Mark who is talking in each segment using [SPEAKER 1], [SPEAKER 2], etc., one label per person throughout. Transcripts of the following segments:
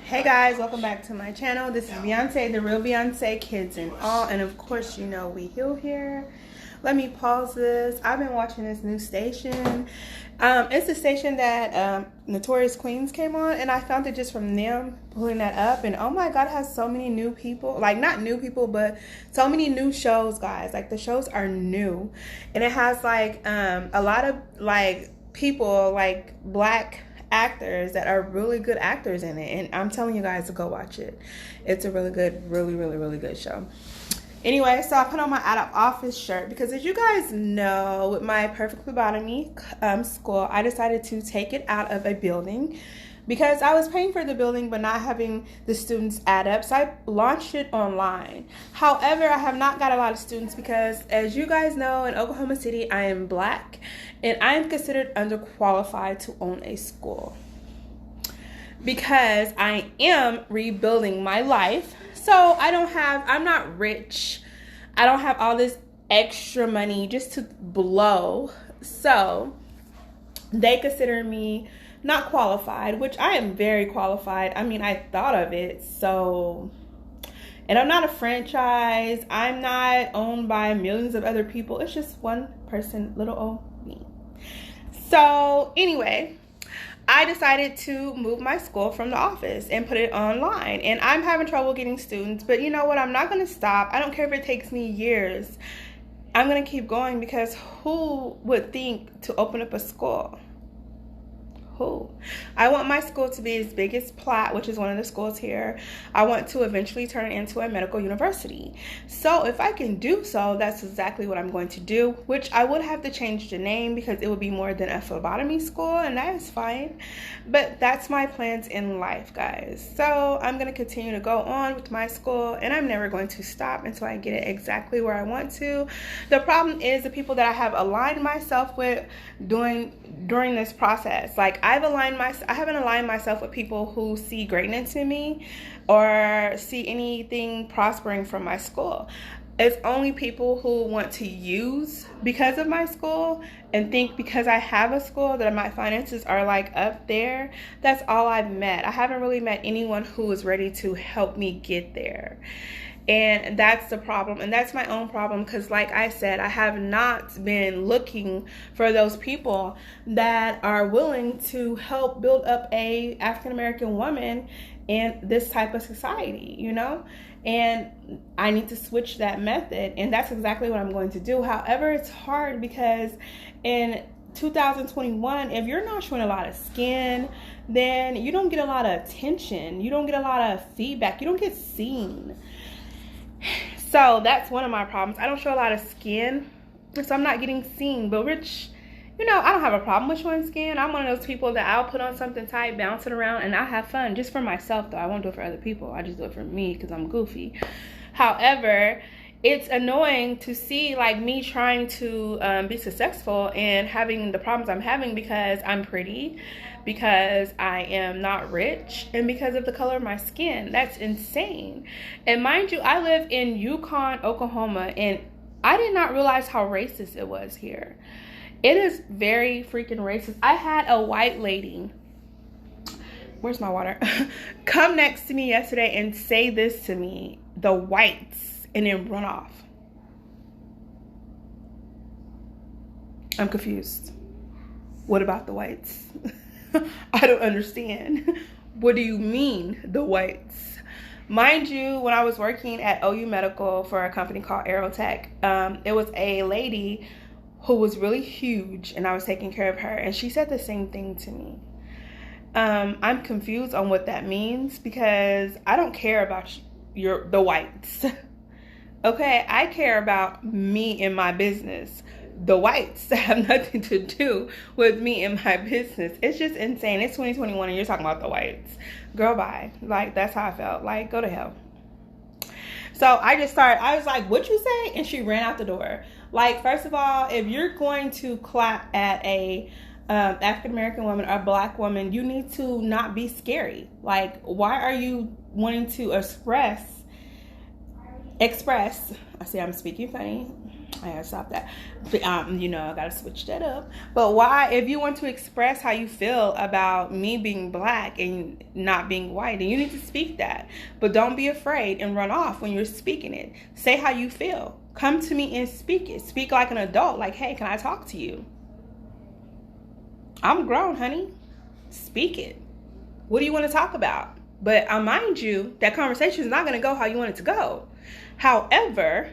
[SPEAKER 1] Hey guys, welcome back to my channel. This is Beyonce, the real Beyonce, kids and all. And of course, you know we heal here. Let me pause this. I've been watching this new station. It's the station that Notorious Queens came on, and I found it just from them pulling that up. And oh my god, it has so many new people. Like, not new people, but so many new shows, guys. Like, the shows are new. And it has like a lot of like people, like black actors that are really good actors in it, and I'm telling you guys to go watch it. It's a really good, really good show. Anyway, so I put on my out of office shirt because, as you guys know, with my Perfect Phlebotomy school, I decided to take it out of a building because I was paying for the building but not having the students add up, so I launched it online. However, I have not got a lot of students because, as you guys know, in Oklahoma City, I am black and I am considered underqualified to own a school because I am rebuilding my life. So I'm not rich. I don't have all this extra money just to blow. So they consider me not qualified, which I am very qualified. I mean, I thought of it. So, and I'm not a franchise. I'm not owned by millions of other people. It's just one person, little old me. So anyway, I decided to move my school from the office and put it online. And I'm having trouble getting students, but you know what? I'm not going to stop. I don't care if it takes me years. I'm going to keep going because who would think to open up a school? Who? I want my school to be as big as Platt, which is one of the schools here. I want to eventually turn it into a medical university. So if I can do so, that's exactly what I'm going to do, which I would have to change the name because it would be more than a phlebotomy school, and that is fine. But that's my plans in life, guys. So I'm going to continue to go on with my school, and I'm never going to stop until I get it exactly where I want to. The problem is the people that I have aligned myself with during this process. Like, I haven't aligned myself with people who see greatness in me or see anything prospering from my school. It's only people who want to use because of my school and think because I have a school that my finances are like up there. That's all I've met. I haven't really met anyone who is ready to help me get there. And that's the problem, and that's my own problem because, like I said, I have not been looking for those people that are willing to help build up a African-American woman in this type of society, you know? And I need to switch that method, and that's exactly what I'm going to do. However, it's hard because in 2021, if you're not showing a lot of skin, then you don't get a lot of attention. You don't get a lot of feedback. You don't get seen. So that's one of my problems. I don't show a lot of skin, so I'm not getting seen. But Rich, you know, I don't have a problem with showing skin. I'm one of those people that I'll put on something tight, bounce it around, and I'll have fun just for myself, though. I won't do it for other people. I just do it for me because I'm goofy. However, it's annoying to see like me trying to be successful and having the problems I'm having because I'm pretty, because I am not rich, and because of the color of my skin. That's insane. And mind you, I live in Yukon, Oklahoma, and I did not realize how racist it was here. It is very freaking racist. I had a white lady, where's my water, come next to me yesterday and say this to me, the whites, and then run off. I'm confused. What about the whites? I don't understand. What do you mean, the whites? Mind you, when I was working at OU Medical for a company called Aerotech, it was a lady who was really huge, and I was taking care of her, and she said the same thing to me. I'm confused on what that means because I don't care about the whites. Okay, I care about me and my business. The whites have nothing to do with me and my business. It's just insane. It's 2021 and you're talking about the whites. Girl, bye. Like, that's how I felt. Like, go to hell. So I was like, what'd you say? And she ran out the door. Like, first of all, if you're going to clap at a African-American woman or black woman, you need to not be scary. Like, why are you wanting to express, I see I'm speaking funny. I gotta stop that. You know, I gotta switch that up. But why, if you want to express how you feel about me being black and not being white, then you need to speak that. But don't be afraid and run off when you're speaking it. Say how you feel. Come to me and speak it. Speak like an adult. Like, hey, can I talk to you? I'm grown, honey. Speak it. What do you want to talk about? But mind you, that conversation is not going to go how you want it to go. However,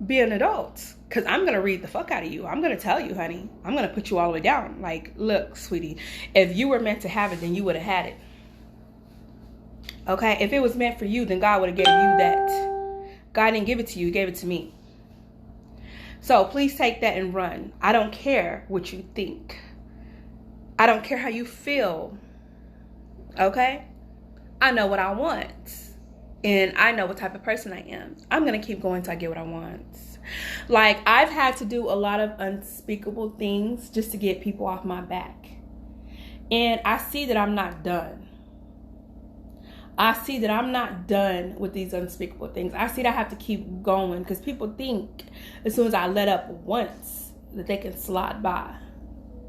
[SPEAKER 1] be an adult, because I'm going to read the fuck out of you. I'm going to tell you, honey. I'm going to put you all the way down. Like, look, sweetie, if you were meant to have it, then you would have had it. Okay? If it was meant for you, then God would have given you that. God didn't give it to you. He gave it to me. So please take that and run. I don't care what you think. I don't care how you feel. Okay? I know what I want. And I know what type of person I am. I'm going to keep going till I get what I want. Like, I've had to do a lot of unspeakable things just to get people off my back. And I see that I'm not done. I see that I'm not done with these unspeakable things. I see that I have to keep going, because people think as soon as I let up once that they can slide by.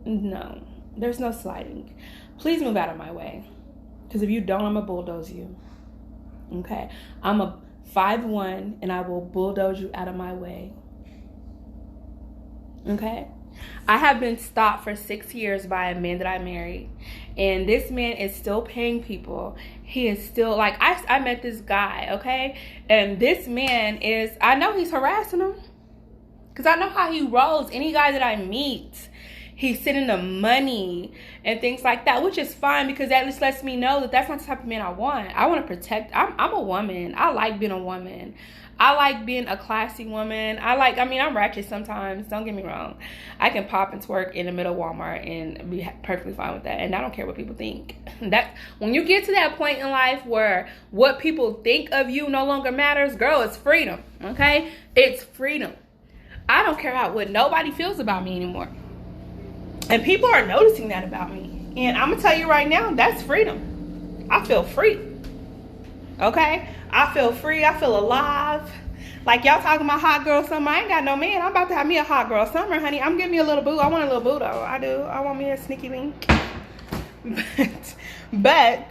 [SPEAKER 1] No, there's no sliding. Please move out of my way, because if you don't, I'm going to bulldoze you. Okay? I'm a 5'1", and I will bulldoze you out of my way. Okay? I have been stopped for 6 years by a man that I married. And this man is still paying people. He is still, like, I met this guy, okay? And this man is, I know he's harassing him. Because I know how he rolls. Any guy that I meet, he's sending them money and things like that, which is fine, because that just lets me know that that's not the type of man I want. I want to protect. I'm a woman. I like being a woman. I like being a classy woman. I'm ratchet sometimes. Don't get me wrong. I can pop and twerk in the middle of Walmart and be perfectly fine with that. And I don't care what people think. That when you get to that point in life where what people think of you no longer matters, girl, it's freedom. Okay? It's freedom. I don't care what nobody feels about me anymore. And people are noticing that about me. And I'm going to tell you right now, that's freedom. I feel free. Okay? I feel free. I feel alive. Like, y'all talking about hot girl summer. I ain't got no man. I'm about to have me a hot girl summer, honey. I'm giving me a little boo. I want a little boo, though. I do. I want me a sneaky link. But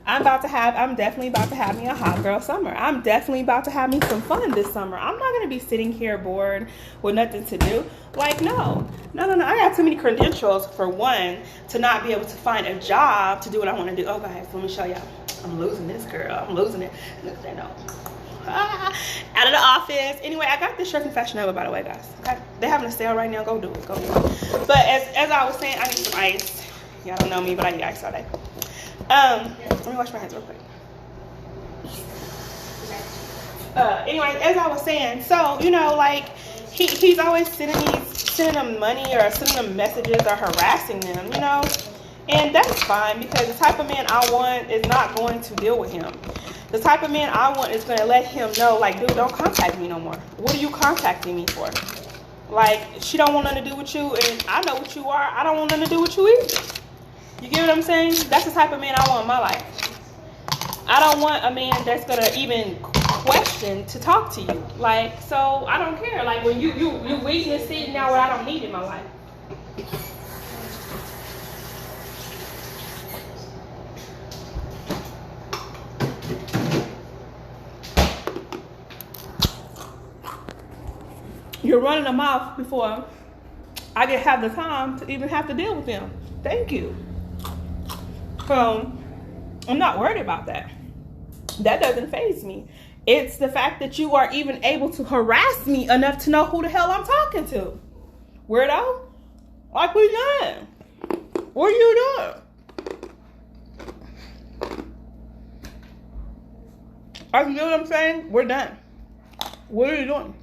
[SPEAKER 1] I'm definitely about to have me a hot girl summer. I'm definitely about to have me some fun this summer. I'm not going to be sitting here bored with nothing to do. Like, no. I got too many credentials, for one, to not be able to find a job to do what I want to do. Oh, guys, let me show y'all. I'm losing this, girl. I'm losing it. Out of the office. Anyway, I got this shirt from Fashion Nova, by the way, guys. Okay? They're having a sale right now. Go do it. But as I was saying, I need some ice. Y'all don't know me, but I eat ice all day. Let me wash my hands real quick. Anyway, as I was saying, so, like, he's always sending them money or sending them messages or harassing them, and that's fine, because the type of man I want is not going to deal with him. The type of man I want is going to let him know, like, dude, don't contact me no more. What are you contacting me for? Like, she don't want nothing to do with you, and I know what you are. I don't want nothing to do with you either. You get what I'm saying? That's the type of man I want in my life. I don't want a man that's going to even question to talk to you. Like, so I don't care. Like, when you waiting and sitting now what I don't need in my life. You're running them off before I can have the time to even have to deal with them. Thank you. So, I'm not worried about that. That doesn't faze me. It's the fact that you are even able to harass me enough to know who the hell I'm talking to. Weirdo? Like, what are you doing? What are you doing? You know what I'm saying? We're done. What are you doing?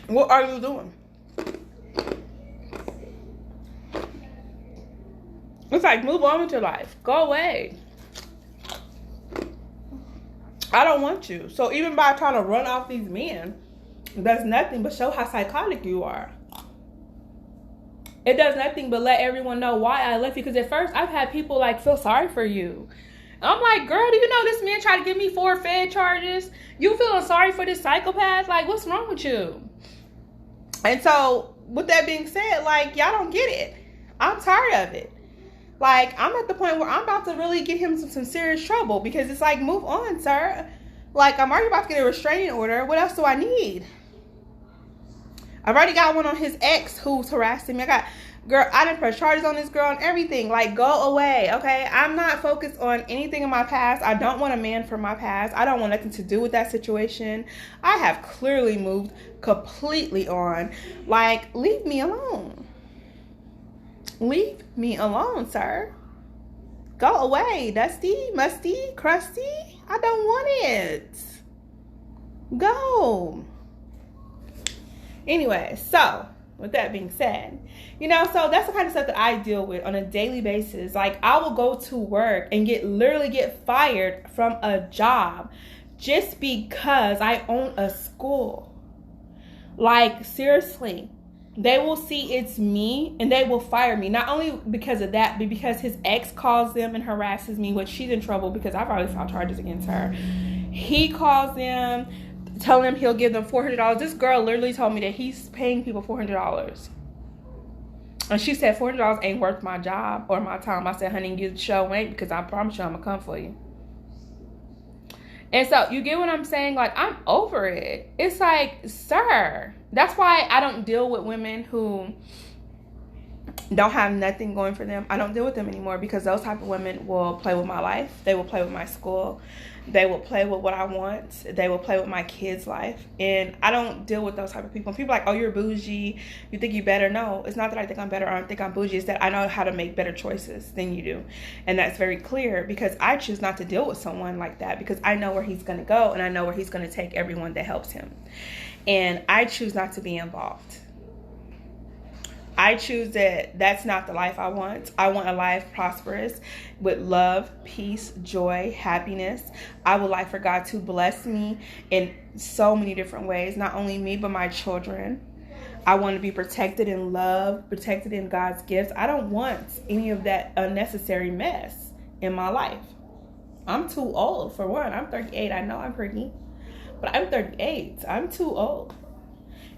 [SPEAKER 1] What are you doing? It's like, move on with your life. Go away. I don't want you. So even by trying to run off these men, does nothing but show how psychotic you are. It does nothing but let everyone know why I left you. Because at first, I've had people, like, feel sorry for you. I'm like, girl, do you know this man tried to give me 4 Fed charges? You feeling sorry for this psychopath? Like, what's wrong with you? And so, with that being said, like, y'all don't get it. I'm tired of it. Like, I'm at the point where I'm about to really get him some serious trouble, because it's like, move on, sir. Like, I'm already about to get a restraining order. What else do I need? I've already got one on his ex who's harassing me. I didn't press charges on this girl and everything. Like, go away, okay? I'm not focused on anything in my past. I don't want a man from my past. I don't want nothing to do with that situation. I have clearly moved completely on. Like, leave me alone. Leave me alone, sir. Go away, dusty, musty, crusty. I don't want it. Go. Anyway, so with that being said, so that's the kind of stuff that I deal with on a daily basis. Like, I will go to work and literally get fired from a job just because I own a school. Like, seriously, they will see it's me and they will fire me. Not only because of that, but because his ex calls them and harasses me, which she's in trouble because I've already filed charges against her. He calls them, telling them he'll give them $400. This girl literally told me that he's paying people $400. And she said $400 ain't worth my job or my time. I said, honey, you show ain't, because I promise you I'm going to come for you. And so, you get what I'm saying? Like, I'm over it. It's like, sir. That's why I don't deal with women who don't have nothing going for them. I don't deal with them anymore, because those type of women will play with my life. They will play with my school. They will play with what I want. They will play with my kids' life. And I don't deal with those type of people. And people are like, oh, you're bougie. You think you better. No, it's not that I think I'm better or I think I'm bougie. It's that I know how to make better choices than you do. And that's very clear, because I choose not to deal with someone like that, because I know where he's going to go and I know where he's going to take everyone that helps him. And I choose not to be involved. I choose that's not the life I want. I want a life prosperous with love, peace, joy, happiness. I would like for God to bless me in so many different ways. Not only me, but my children. I want to be protected in love, protected in God's gifts. I don't want any of that unnecessary mess in my life. I'm too old, for one. I'm 38. I know I'm pretty, but I'm 38. I'm too old.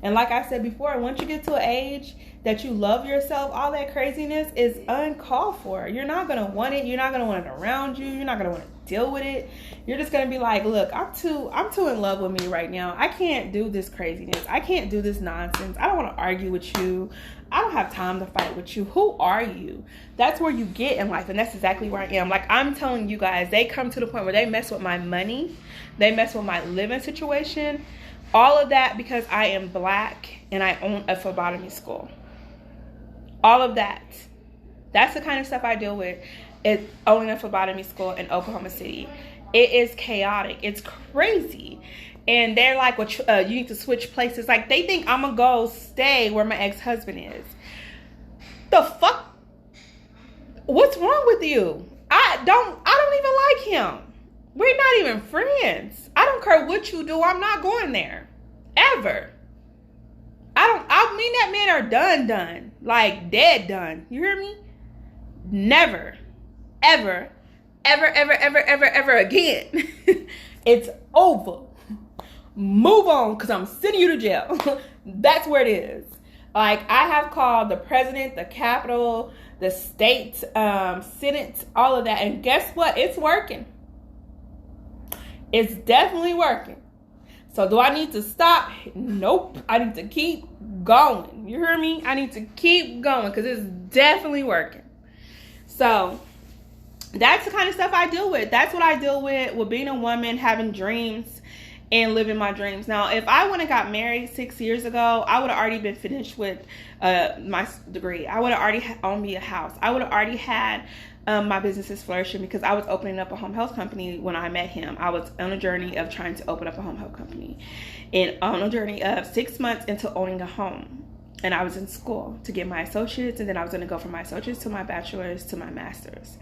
[SPEAKER 1] And like I said before, once you get to an age that you love yourself, all that craziness is uncalled for. You're not going to want it. You're not going to want it around you. You're not going to want to deal with it. You're just going to be like, look, I'm too in love with me right now. I can't do this craziness. I can't do this nonsense. I don't want to argue with you. I don't have time to fight with you. Who are you? That's where you get in life. And that's exactly where I am. Like, I'm telling you guys, they come to the point where they mess with my money. They mess with my living situation. All of that because I am black and I own a phlebotomy school. All of that. That's the kind of stuff I deal with. It's owning a phlebotomy school in Oklahoma City. It is chaotic. It's crazy. And they're like, well, you need to switch places. Like, they think I'm going to go stay where my ex-husband is. The fuck? What's wrong with you? I don't even like him. We're not even friends. I don't care what you do. I'm not going there. Ever. Me and that man are done. Like, dead done. You hear me? Never. Ever again. It's over. Move on, because I'm sending you to jail. That's where it is. Like, I have called the president, the Capitol, the state, Senate, all of that. And guess what? It's working. It's definitely working. So do I need to stop? Nope. I need to keep going. You hear me? I need to keep going because it's definitely working. So that's the kind of stuff I deal with. That's what I deal with being a woman, having dreams and living my dreams. Now, if I wouldn't have got married 6 years ago, I would have already been finished with my degree. I would have already owned me a house. I would have already had my business is flourishing because I was opening up a home health company when I met him. I was on a journey of trying to open up a home health company and on a journey of 6 months into owning a home. And I was in school to get my associates, and then I was going to go from my associates to my bachelor's to my master's.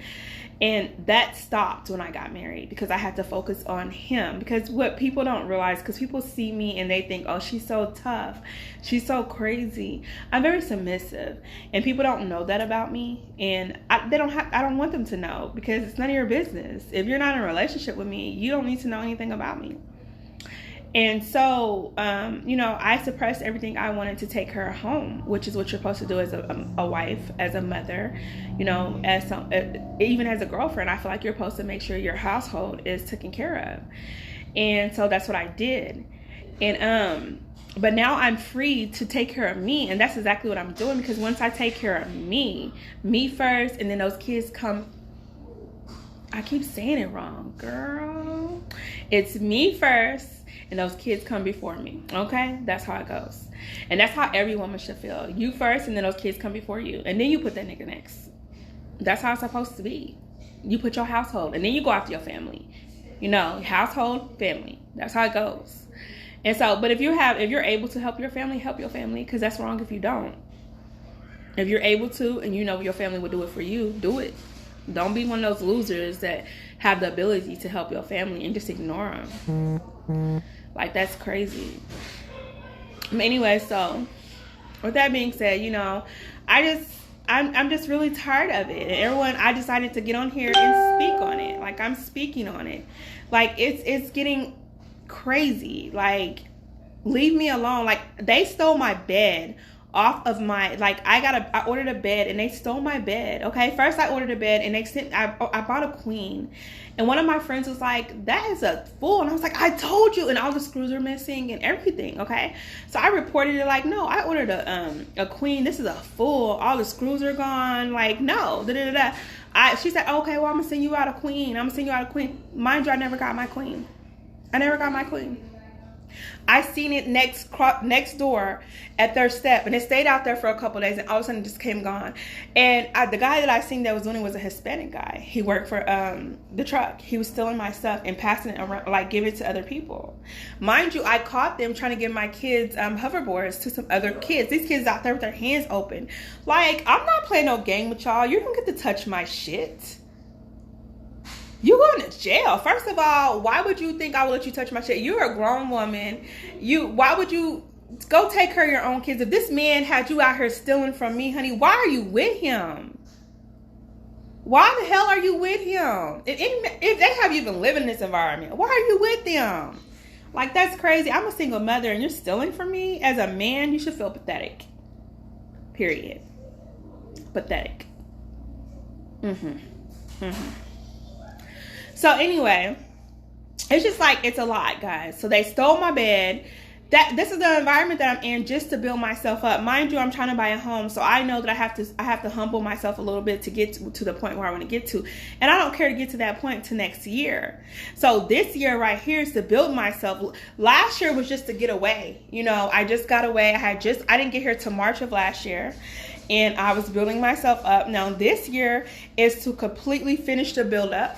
[SPEAKER 1] And that stopped when I got married because I had to focus on him. Because what people don't realize, because people see me and they think, oh, she's so tough, she's so crazy. I'm very submissive, and people don't know that about me. And I don't want them to know, because it's none of your business. If you're not in a relationship with me, you don't need to know anything about me. And so, I suppressed everything. I wanted to take her home, which is what you're supposed to do as a wife, as a mother, even as a girlfriend. I feel like you're supposed to make sure your household is taken care of. And so that's what I did. And, but now I'm free to take care of me. And that's exactly what I'm doing, because once I take care of me first, and then those kids come, I keep saying it wrong, girl. It's me first, and those kids come before me. Okay? That's how it goes. And that's how every woman should feel. You first, and then those kids come before you. And then you put that nigga next. That's how it's supposed to be. You put your household, and then you go after your family. Household, family. That's how it goes. And so, but if you're able to help your family, because that's wrong if you don't. If you're able to, and your family will do it for you, do it. Don't be one of those losers that have the ability to help your family and just ignore them. Like, that's crazy. But anyway, so with that being said, I'm just really tired of it. And I decided to get on here and speak on it. Like, I'm speaking on it. Like, it's getting crazy. Like, leave me alone. Like, they stole my bed off of my, I ordered a bed and they stole my bed. Okay, first I ordered a bed and I bought a queen, and one of my friends was like, that is a fool. And I was like, I told you. And all the screws are missing and everything. Okay, so I reported it, like, no, I ordered a queen. This is a fool. All the screws are gone. Like, no, she said, okay, well, I'm gonna send you out a queen. Mind you, I never got my queen. I seen it next door at their step, and it stayed out there for a couple of days, and all of a sudden it just came gone. And the guy that I seen that was doing it was a Hispanic guy. He worked for the truck. He was stealing my stuff and passing it around, like giving it to other people. Mind you, I caught them trying to give my kids hoverboards to some other kids. These kids out there with their hands open. Like, I'm not playing no game with y'all. You don't get to touch my shit. You going to jail. First of all, why would you think I would let you touch my shit? You're a grown woman. Why would you go take care of your own kids? If this man had you out here stealing from me, honey, why are you with him? Why the hell are you with him? If they have you even living in this environment, why are you with them? Like, that's crazy. I'm a single mother and you're stealing from me. As a man, you should feel pathetic. Period. Pathetic. So anyway, it's just like, it's a lot, guys. So they stole my bed. This is the environment that I'm in just to build myself up. Mind you, I'm trying to buy a home, so I know that I have to humble myself a little bit to get to the point where I want to get to. And I don't care to get to that point to next year. So this year right here is to build myself. Last year was just to get away. I just got away. I didn't get here till March of last year. And I was building myself up. Now this year is to completely finish the build up.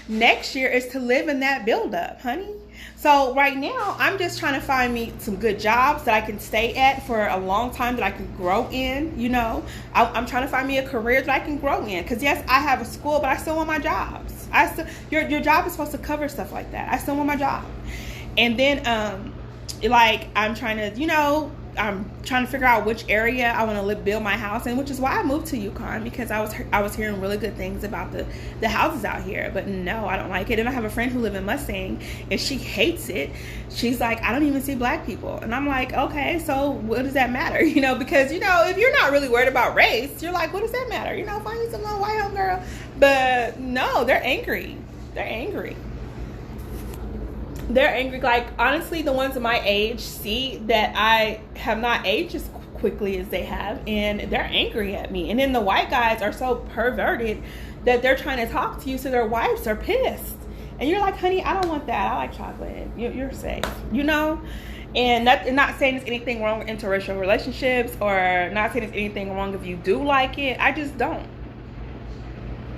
[SPEAKER 1] Next year is to live in that build up, honey. So right now, I'm just trying to find me some good jobs that I can stay at for a long time, that I can grow in, I'm trying to find me a career that I can grow in. Because yes, I have a school, but I still want my jobs. Your job is supposed to cover stuff like that. I still want my job. And then, I'm trying to, I'm trying to figure out which area I want to build my house in, which is why I moved to Yukon, because I was hearing really good things about the houses out here. But no, I don't like it. And I have a friend who lives in Mustang, and she hates it. She's like, I don't even see black people. And I'm like, okay, so what does that matter? Because if you're not really worried about race, you're like, what does that matter? Find you some little white home girl. But no, they're angry. They're angry. Like, honestly, the ones of my age see that I have not aged as quickly as they have, and they're angry at me. And then the white guys are so perverted that they're trying to talk to you, so their wives are pissed. And you're like, honey, I don't want that. I like chocolate. You're safe, And not saying there's anything wrong with interracial relationships, or not saying there's anything wrong if you do like it. I just don't.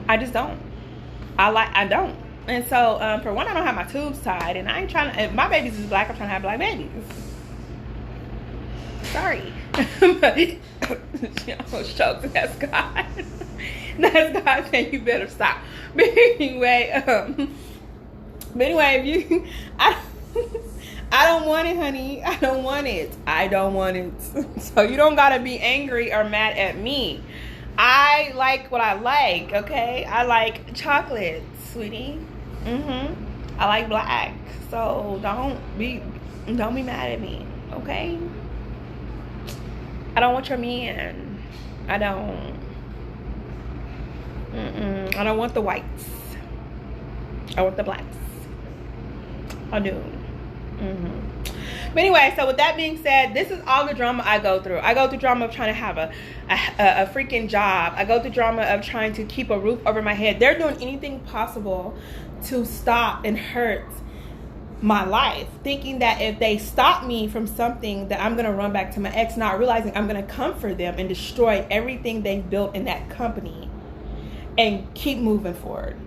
[SPEAKER 1] I don't. And so, for one, I don't have my tubes tied, and I ain't trying to, if my babies is black, I'm trying to have black babies. Sorry. But shucks, that's God. That's God saying you better stop. But anyway, if you, I don't want it, honey. I don't want it. I don't want it. So you don't gotta be angry or mad at me. I like what I like, okay? I like chocolate, sweetie. I like black. So don't be mad at me, okay? I don't want your man. I don't. I don't want the whites. I want the blacks. I do. But anyway, so with that being said, this is all the drama I go through. I go through drama of trying to have a freaking job. I go through drama of trying to keep a roof over my head. They're doing anything possible to stop and hurt my life, thinking that if they stop me from something, that I'm going to run back to my ex, not realizing I'm going to come for them and destroy everything they've built in that company and keep moving forward.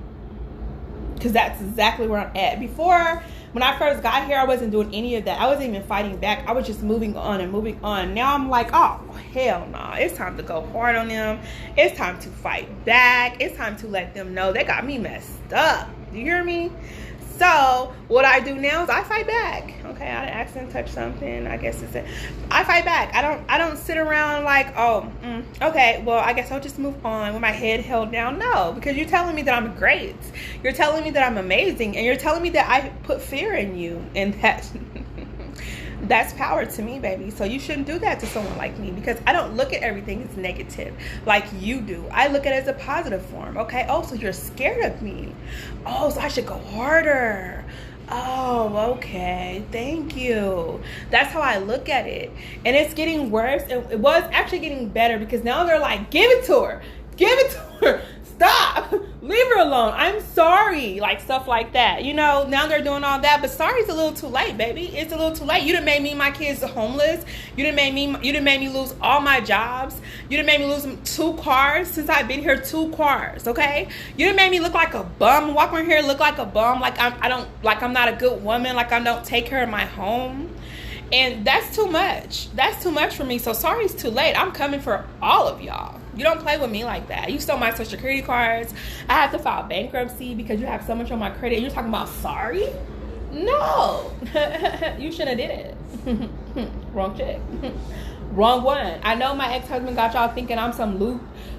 [SPEAKER 1] Because that's exactly where I'm at. Before, when I first got here, I wasn't doing any of that. I wasn't even fighting back. I was just moving on and moving on. Now I'm like, oh, hell no. It's time to go hard on them. It's time to fight back. It's time to let them know they got me messed up. Do you hear me? So what I do now is I fight back. Okay, I accidentally touched something. I guess it's it. I fight back. I don't sit around like, okay, well, I guess I'll just move on with my head held down. No, because you're telling me that I'm great. You're telling me that I'm amazing, and you're telling me that I put fear in you, and that's power to me, baby. So you shouldn't do that to someone like me, because I don't look at everything as negative like you do. I look at it as a positive form. Okay. Oh, so you're scared of me. Oh, so I should go harder. Oh, okay. Thank you. That's how I look at it. And it's getting worse. It was actually getting better, because now they're like, give it to her. Give it to her. Stop. Leave her alone. I'm sorry. Like stuff like that. You know, now they're doing all that, but sorry's a little too late, baby. It's a little too late. You done made me and my kids homeless. You done made me lose all my jobs. You done made me lose 2 cars since I've been here. 2 cars, okay? You done made me look like a bum. Walk around here look like a bum. Like I'm not a good woman. Like I don't take care of my home. And that's too much. That's too much for me. So sorry's too late. I'm coming for all of y'all. You don't play with me like that. You stole my social security cards. I have to file bankruptcy because you have so much on my credit. You're talking about sorry? No. You shouldn't have did it. Wrong chick. Wrong one. I know my ex-husband got y'all thinking I'm some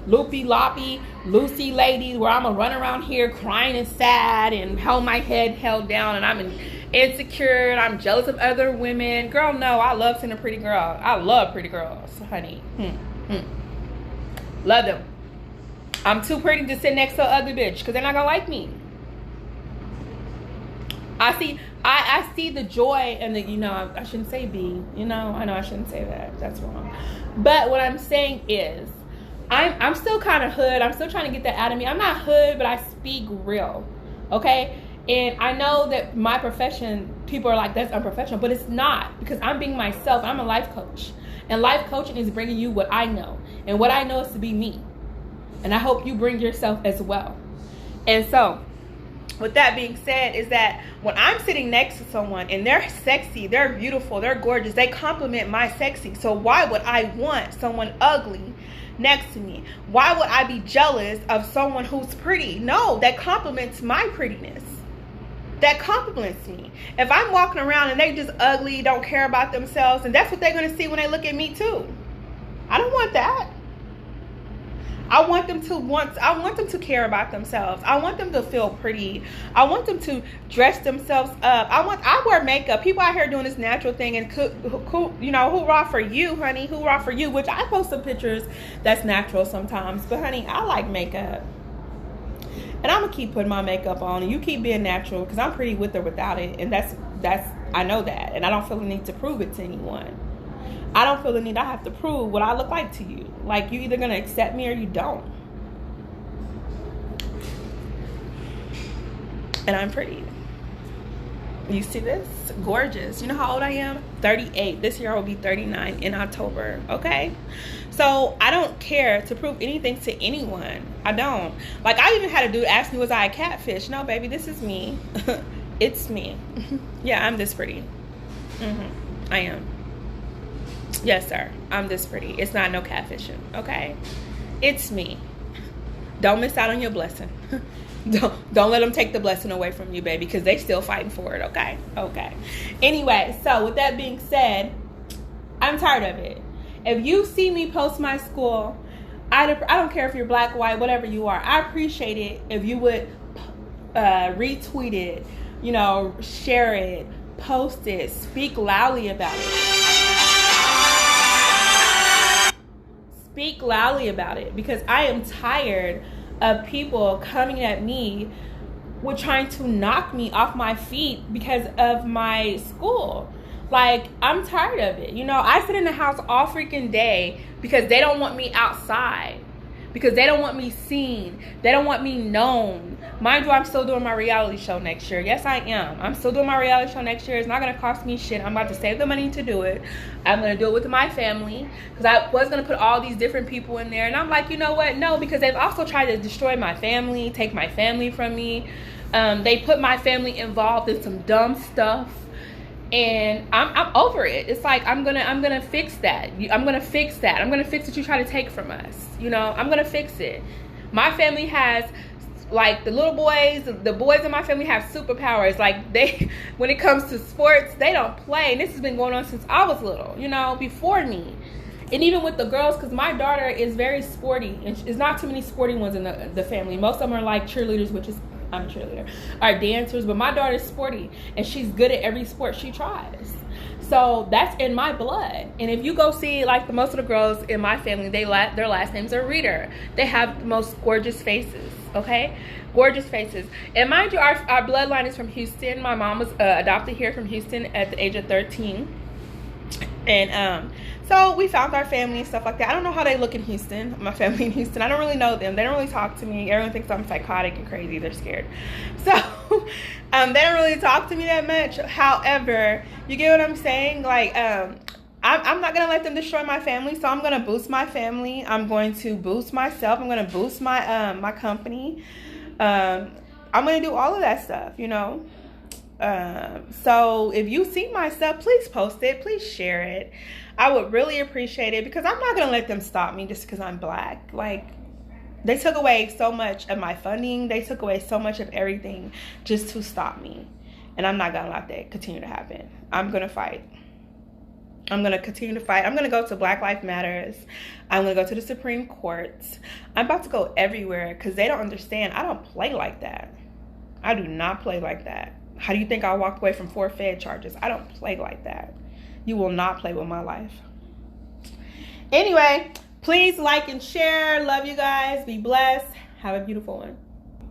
[SPEAKER 1] loopy loppy Lucy lady where I'm gonna run around here crying and sad and hold my head held down and I'm insecure and I'm jealous of other women. Girl, no. I love seeing a pretty girl. I love pretty girls, honey. Love them. I'm too pretty to sit next to an ugly bitch because they're not gonna like me. I see the joy and the, I shouldn't say be, I know I shouldn't say that. That's wrong. But what I'm saying is, I'm still kind of hood. I'm still trying to get that out of me. I'm not hood, but I speak real. Okay? And I know that my profession, people are like, that's unprofessional, but it's not, because I'm being myself. I'm a life coach. And life coaching is bringing you what I know. And what I know is to be me. And I hope you bring yourself as well. And so, with that being said, is that when I'm sitting next to someone and they're sexy, they're beautiful, they're gorgeous, they compliment my sexy. So why would I want someone ugly next to me? Why would I be jealous of someone who's pretty? No, that compliments my prettiness. That compliments me. If I'm walking around and they just ugly, don't care about themselves, and that's what they're going to see when they look at me too. I don't want that. I want them to care about themselves. I want them to feel pretty. I want them to dress themselves up. I wear makeup. People out here doing this natural thing, and hoorah for you, honey. Hoorah for you, which I post some pictures that's natural sometimes. But honey, I like makeup. And I'm gonna keep putting my makeup on, and you keep being natural, because I'm pretty with or without it, and that's I know that, and I don't feel the need to prove it to anyone. I don't feel the need I have to prove what I look like to you. Like, you either gonna accept me or you don't. And I'm pretty. You see this? Gorgeous. You know how old I am? 38. This year I will be 39 in October. Okay? So I don't care to prove anything to anyone. I don't. Like, I even had a dude ask me, was I a catfish? No, baby, this is me. It's me. Yeah, I'm this pretty. I am. Yes, sir. I'm this pretty. It's not no catfishing, okay? It's me. Don't miss out on your blessing. Don't let them take the blessing away from you, baby, because they still fighting for it, okay? Okay. Anyway, so with that being said, I'm tired of it. If you see me post my school, I don't care if you're black, white, whatever you are. I appreciate it if you would retweet it, you know, share it, post it, speak loudly about it. Speak loudly about it, because I am tired of people coming at me with trying to knock me off my feet because of my school. Like, I'm tired of it. You know, I sit in the house all freaking day because they don't want me outside. Because they don't want me seen. They don't want me known. Mind you, I'm still doing my reality show next year. Yes, I am. I'm still doing my reality show next year. It's not going to cost me shit. I'm about to save the money to do it. I'm going to do it with my family. Because I was going to put all these different people in there. And I'm like, you know what? No, because they've also tried to destroy my family, take my family from me. They put my family involved in some dumb stuff. And I'm over it. It's like, I'm gonna fix that. I'm gonna fix that. I'm gonna fix what you try to take from us. You know, I'm gonna fix it. My family has, like, the little boys, the boys in my family have superpowers. Like, they, when it comes to sports, they don't play. And this has been going on since I was little, you know, before me. And even with the girls, because my daughter is very sporty. And there's not too many sporty ones in the family. Most of them are like cheerleaders, which is, I'm a cheerleader, are dancers, but my daughter's sporty and she's good at every sport she tries. So that's in my blood. And if you go see, like, most of the girls in my family, their last names are Reader. They have the most gorgeous faces, okay? Gorgeous faces. And mind you, our bloodline is from Houston. My mom was adopted here from Houston at the age of 13. And so we found our family and stuff like that. I don't know how they look in Houston, my family in Houston. I don't really know them. They don't really talk to me. Everyone thinks I'm psychotic and crazy. They're scared. So they don't really talk to me that much. However, you get what I'm saying? Like, I'm not going to let them destroy my family. So I'm going to boost my family. I'm going to boost myself. I'm going to boost my my company. I'm going to do all of that stuff, you know. So if you see my stuff, please post it, please share it. I would really appreciate it, because I'm not gonna let them stop me just because I'm black. Like, they took away so much of my funding, they took away so much of everything just to stop me, and I'm not gonna let that continue to happen. I'm gonna fight. I'm gonna continue to fight. I'm gonna go to Black Lives Matters. I'm gonna go to the Supreme Court. I'm about to go everywhere, because they don't understand. I don't play like that. I do not play like that. How do you think I walked away from 4 Fed charges? I don't play like that. You will not play with my life. Anyway, please like and share. Love you guys. Be blessed. Have a beautiful one.